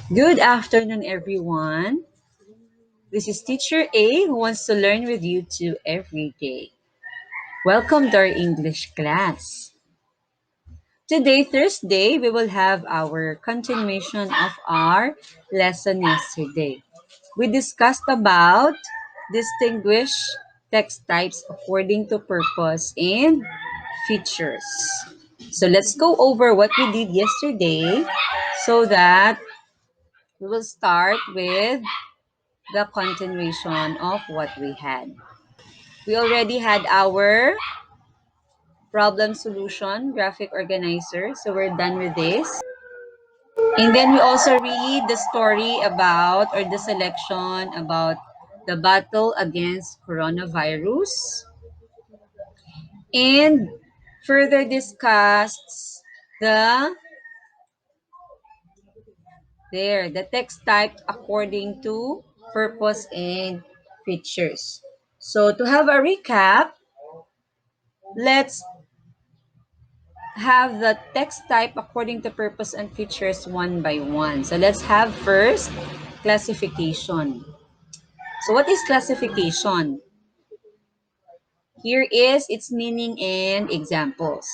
Good afternoon, everyone. This is Teacher A who wants to learn with you too every day. Welcome to our English class. Today, Thursday, we will have our continuation of our lesson yesterday. We discussed about distinguish text types according to purpose and features. So let's go over what we did yesterday so that we will start with the continuation of what we had. We already had our problem solution graphic organizer, so we're done with this. And then we also read the story about or the selection about the battle against coronavirus and further discussed the the text type according to purpose and features. So to have a recap, let's have the text type according to purpose and features one by one. So let's have first classification. So what is classification? Here is its meaning and examples.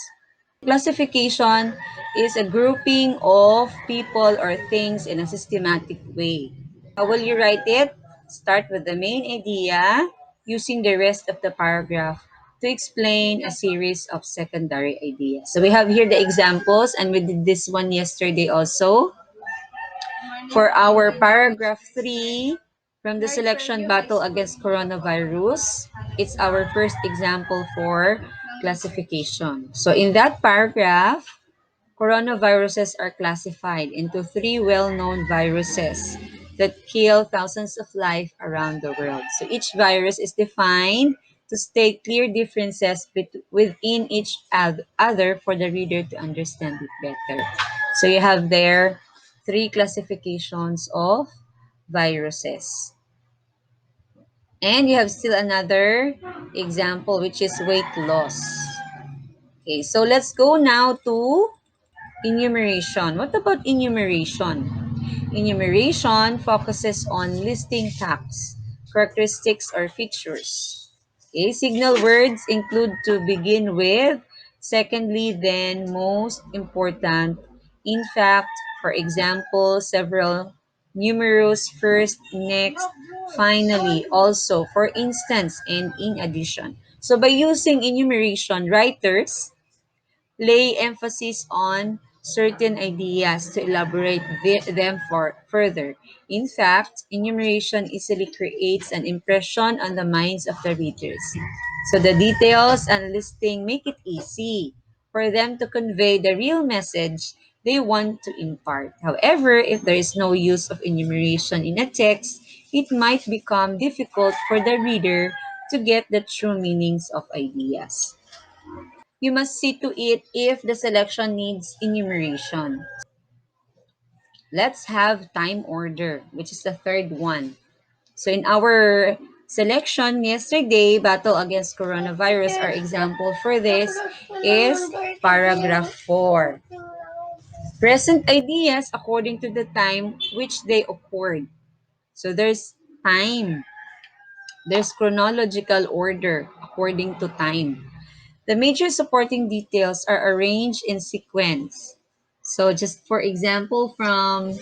Classification is a grouping of people or things in a systematic way. How will you write it? Start with the main idea using the rest of the paragraph to explain a series of secondary ideas. So we have here the examples, and we did this one yesterday also. For our paragraph 3, from the selection battle against coronavirus, it's our first example for classification. So in that paragraph, coronaviruses are classified into three well-known viruses that kill thousands of lives around the world. So each virus is defined to state clear differences within each other for the reader to understand it better. So you have there three classifications of viruses. And you have still another example, which is weight loss. Okay, so let's go now to enumeration. What about enumeration? Enumeration focuses on listing facts, characteristics, or features. Okay, signal words include to begin with, secondly, then, most important, in fact, for example, several, numerous, first, next, finally, also, for instance, and in addition. So by using enumeration, writers lay emphasis on certain ideas to elaborate them further. In fact, enumeration easily creates an impression on the minds of the readers. So the details and listing make it easy for them to convey the real message they want to impart. However, if there is no use of enumeration in a text, it might become difficult for the reader to get the true meanings of ideas. You must see to it if the selection needs enumeration. Let's have time order, which is the third one. So in our selection yesterday, battle against coronavirus, our example for this is paragraph 4. Present ideas according to the time which they occurred. So there's time, there's chronological order according to time. The major supporting details are arranged in sequence. So just for example, from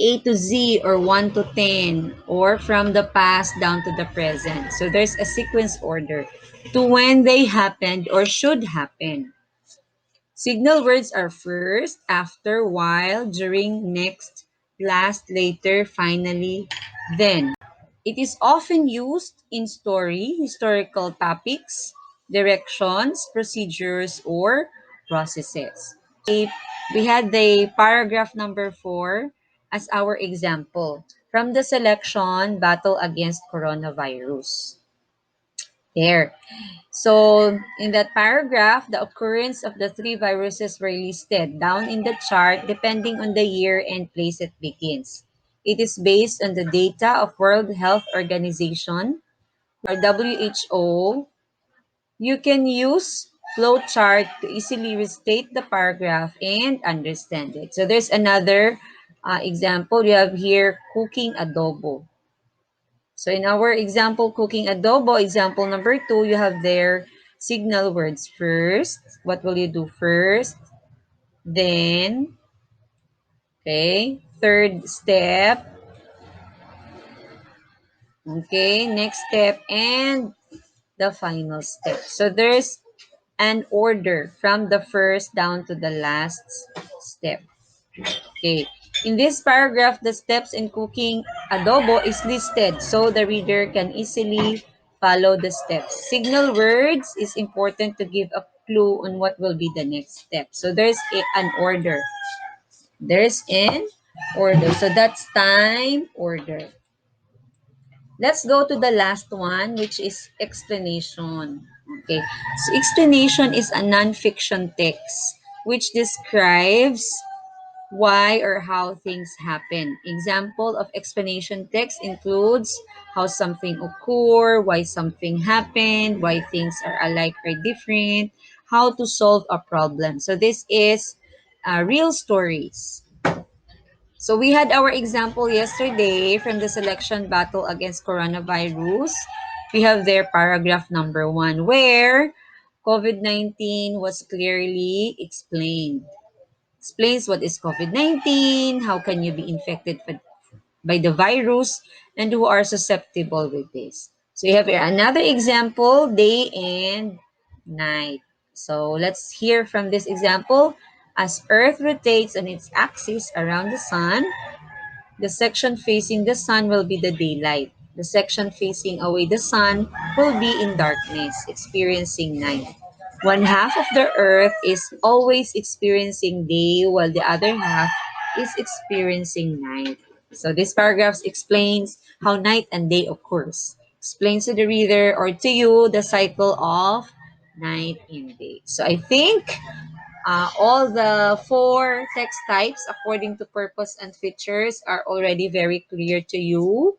A to Z or 1 to 10 or from the past down to the present. So there's a sequence order to when they happened or should happen. Signal words are first, after, while, during, next, last, later, finally, then. It is often used in story, historical topics, directions, procedures, or processes. We had the paragraph number 4 as our example from the selection Battle Against Coronavirus. There. So, in that paragraph, the occurrence of the three viruses were listed down in the chart depending on the year and place it begins. It is based on the data of World Health Organization or WHO. You can use flowchart to easily restate the paragraph and understand it. So there's another Example, you have here cooking adobo. So in our example, cooking adobo, example number two, you have there signal words first. What will you do first? Then, okay, third step, okay, next step, and the final step. So there's an order from the first down to the last step. Okay. In this paragraph, the steps in cooking adobo is listed so the reader can easily follow the steps. Signal words is important to give a clue on what will be the next step. So there's an order. There's an order. So that's time order. Let's go to the last one, which is explanation. Okay. So explanation is a non-fiction text which describes why or how things happen. Example of explanation text includes how something occur, why something happened, why things are alike or different, how to solve a problem. So this is real stories. So we had our example yesterday from the selection battle against coronavirus. We have there paragraph number one where COVID-19 was clearly explained. Explains what is COVID-19, how can you be infected by the virus, and who are susceptible with this. So you have here another example, day and night. So let's hear from this example. As Earth rotates on its axis around the sun, the section facing the sun will be the daylight. The section facing away the sun will be in darkness, experiencing night. One half of the earth is always experiencing day while the other half is experiencing night. So this paragraph explains how night and day occurs. Explains to the reader or to you the cycle of night and day. So I think all the four text types according to purpose and features are already very clear to you.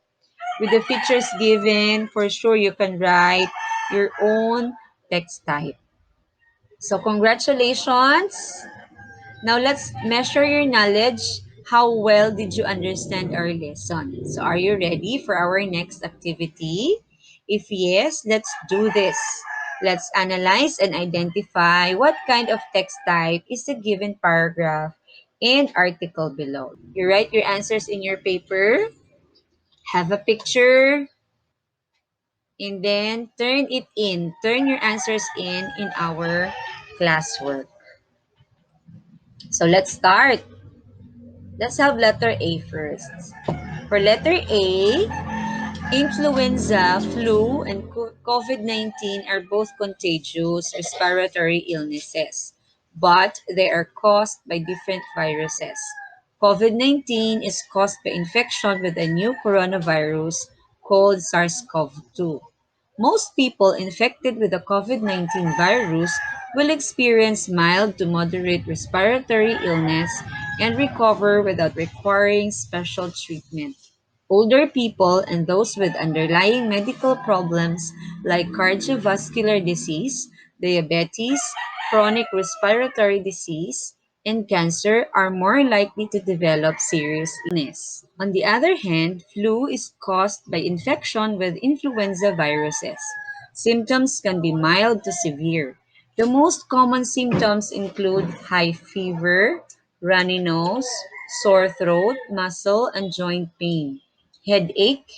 With the features given, for sure you can write your own text type. So congratulations. Now let's measure your knowledge. How well did you understand our lesson? So are you ready for our next activity? If yes, let's do this. Let's analyze and identify what kind of text type is the given paragraph and article below. You write your answers in your paper, have a picture, and then turn it in. Turn your answers in our classwork. So let's start. Let's have letter A first. For letter A, influenza, flu, and COVID-19 are both contagious respiratory illnesses, but they are caused by different viruses. COVID-19 is caused by infection with a new coronavirus called SARS-CoV-2. Most people infected with the COVID-19 virus will experience mild to moderate respiratory illness and recover without requiring special treatment. Older people and those with underlying medical problems like cardiovascular disease, diabetes, chronic respiratory disease, and cancer are more likely to develop serious illness. On the other hand, flu is caused by infection with influenza viruses. Symptoms can be mild to severe. The most common symptoms include high fever, runny nose, sore throat, muscle and joint pain, headache,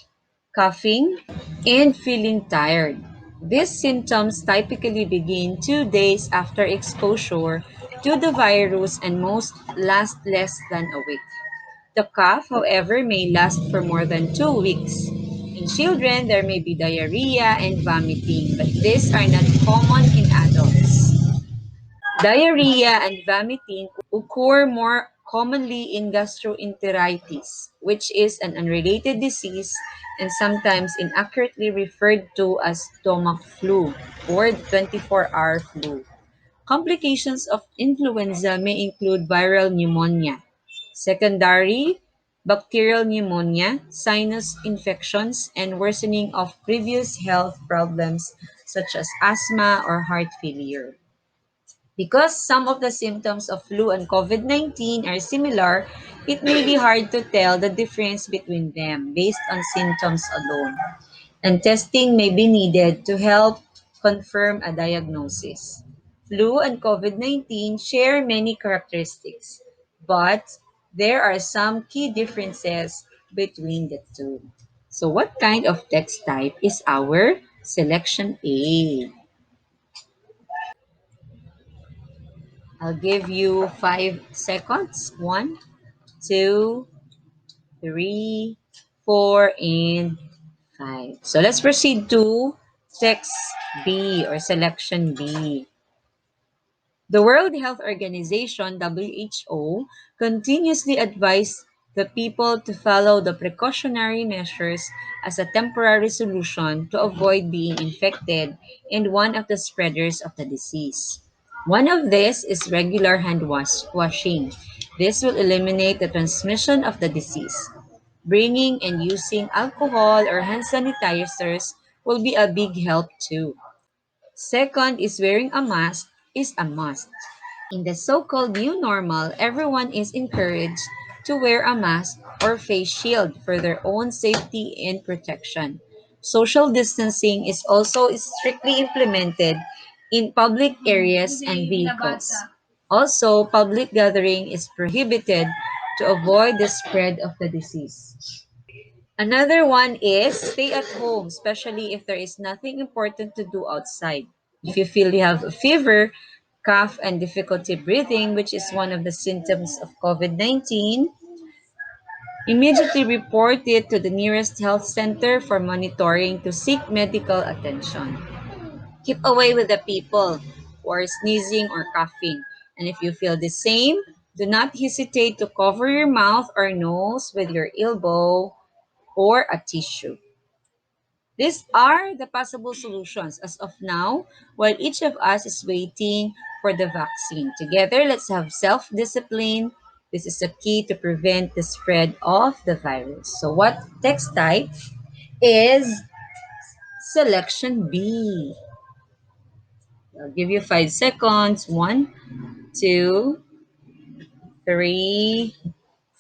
coughing, and feeling tired. These symptoms typically begin 2 days after exposure to the virus and most last less than a week. The cough, however, may last for more than 2 weeks. In children, there may be diarrhea and vomiting, but these are not common in adults. Diarrhea and vomiting occur more commonly in gastroenteritis, which is an unrelated disease and sometimes inaccurately referred to as stomach flu or 24-hour flu. Complications of influenza may include viral pneumonia, secondary bacterial pneumonia, sinus infections, and worsening of previous health problems such as asthma or heart failure. Because some of the symptoms of flu and COVID 19 are similar, it may be hard to tell the difference between them based on symptoms alone, and testing may be needed to help confirm a diagnosis. Flu and COVID 19 share many characteristics, but there are some key differences between the two. So, what kind of text type is our selection A? I'll give you 5 seconds. One, two, three, four, and five. So let's proceed to text B or selection B. The World Health Organization, WHO, continuously advised the people to follow the precautionary measures as a temporary solution to avoid being infected and one of the spreaders of the disease. One of these is regular washing. This will eliminate the transmission of the disease. Bringing and using alcohol or hand sanitizers will be a big help too. Second is wearing a mask is a must. In the so-called new normal, everyone is encouraged to wear a mask or face shield for their own safety and protection. Social distancing is also strictly implemented in public areas and vehicles. Also, public gathering is prohibited to avoid the spread of the disease. Another one is stay at home, especially if there is nothing important to do outside. If you feel you have a fever, cough, and difficulty breathing, which is one of the symptoms of COVID 19, immediately report it to the nearest health center for monitoring to seek medical attention. Keep away with the people who are sneezing or coughing. And if you feel the same, do not hesitate to cover your mouth or nose with your elbow or a tissue. These are the possible solutions as of now, while each of us is waiting for the vaccine. Together, let's have self discipline. This is the key to prevent the spread of the virus. So, what text type is selection B? I'll give you 5 seconds. One, two, three,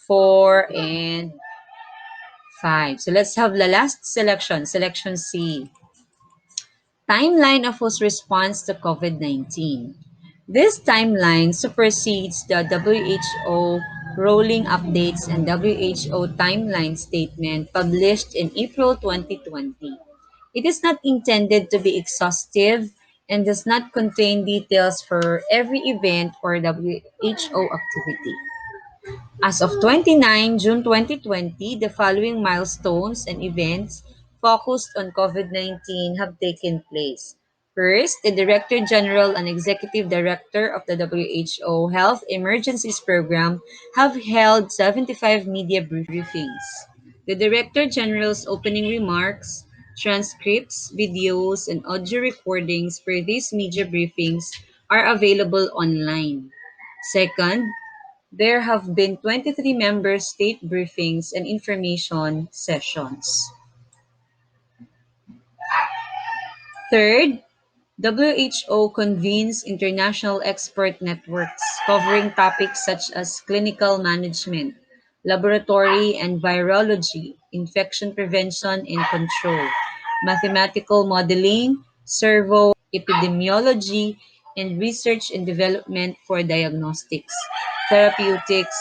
four, and five. So, let's have the last selection, selection C. Timeline of whose response to COVID 19. This timeline supersedes the WHO rolling updates and WHO timeline statement published in April 2020. It is not intended to be exhaustive and does not contain details for every event or WHO activity. As of 29 June 2020, the following milestones and events focused on COVID 19 have taken place. First, the Director General and Executive Director of the WHO Health Emergencies Program have held 75 media briefings. The Director General's opening remarks, transcripts, videos, and audio recordings for these media briefings are available online. Second, there have been 23 member state briefings and information sessions. Third, WHO convenes international expert networks covering topics such as clinical management, laboratory and virology, infection prevention and control, mathematical modeling, epidemiology, and research and development for diagnostics, therapeutics,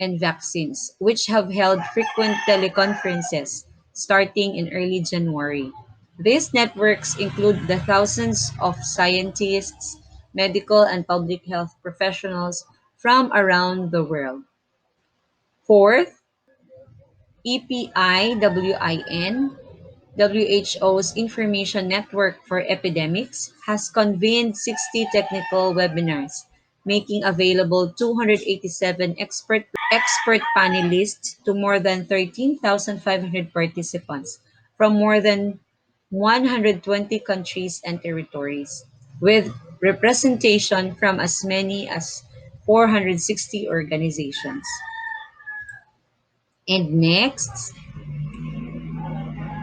and vaccines, which have held frequent teleconferences starting in early January. These networks include the thousands of scientists, medical and public health professionals from around the world. Fourth, EPIWIN, WHO's Information Network for Epidemics, has convened 60 technical webinars, making available 287 expert panelists to more than 13,500 participants from more than 120 countries and territories, with representation from as many as 460 organizations. And next,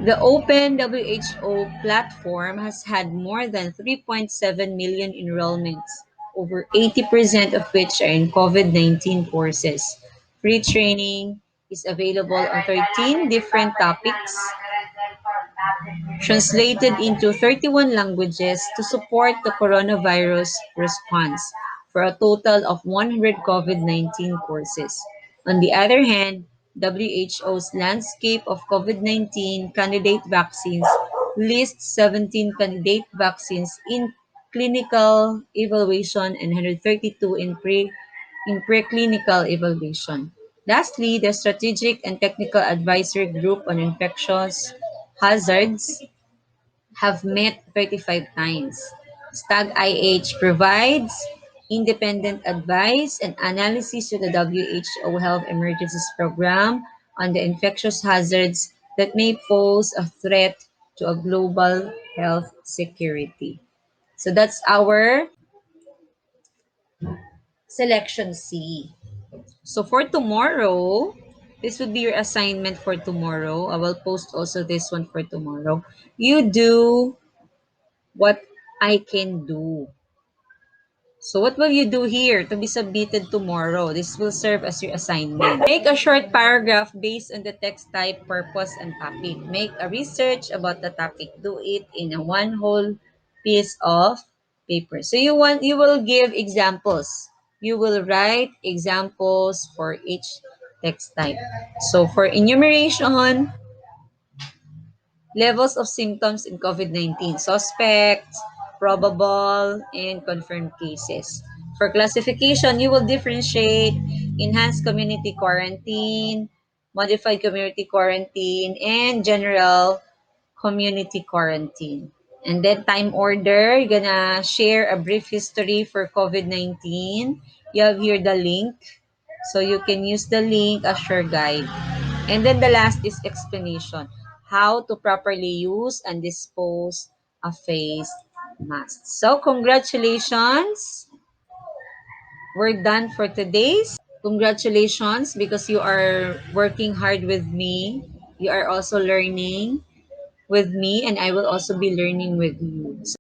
the Open WHO platform has had more than 3.7 million enrollments over 80% of which are in COVID-19 courses. Free training is available on 13 different topics, translated into 31 languages to support the coronavirus response for a total of 100 COVID-19 courses. On the other hand, WHO's landscape of COVID-19 candidate vaccines lists 17 candidate vaccines in clinical evaluation and 132 in preclinical evaluation. Lastly, the Strategic and Technical Advisory Group on Infectious Hazards have met 35 times. STAG IH provides independent advice and analysis to the WHO Health Emergencies Program on the infectious hazards that may pose a threat to a global health security. So that's our selection C. So for tomorrow, this would be your assignment for tomorrow. I will post also this one for tomorrow. You do what I can do. So what will you do here to be submitted tomorrow? This will serve as your assignment. Make a short paragraph based on the text type, purpose, and topic. Make a research about the topic. Do it in a one whole piece of paper. So you will give examples. You will write examples for each text type. So for enumeration, levels of symptoms in COVID-19, suspect, probable, and confirmed cases. For classification, you will differentiate enhanced community quarantine, modified community quarantine, and general community quarantine. And then time order, you're gonna share a brief history for COVID-19. You have here the link. So you can use the link as your guide. And then the last is explanation. How to properly use and dispose a face mask. So congratulations. We're done for today's. Congratulations because you are working hard with me. You are also learning with me and I will also be learning with you.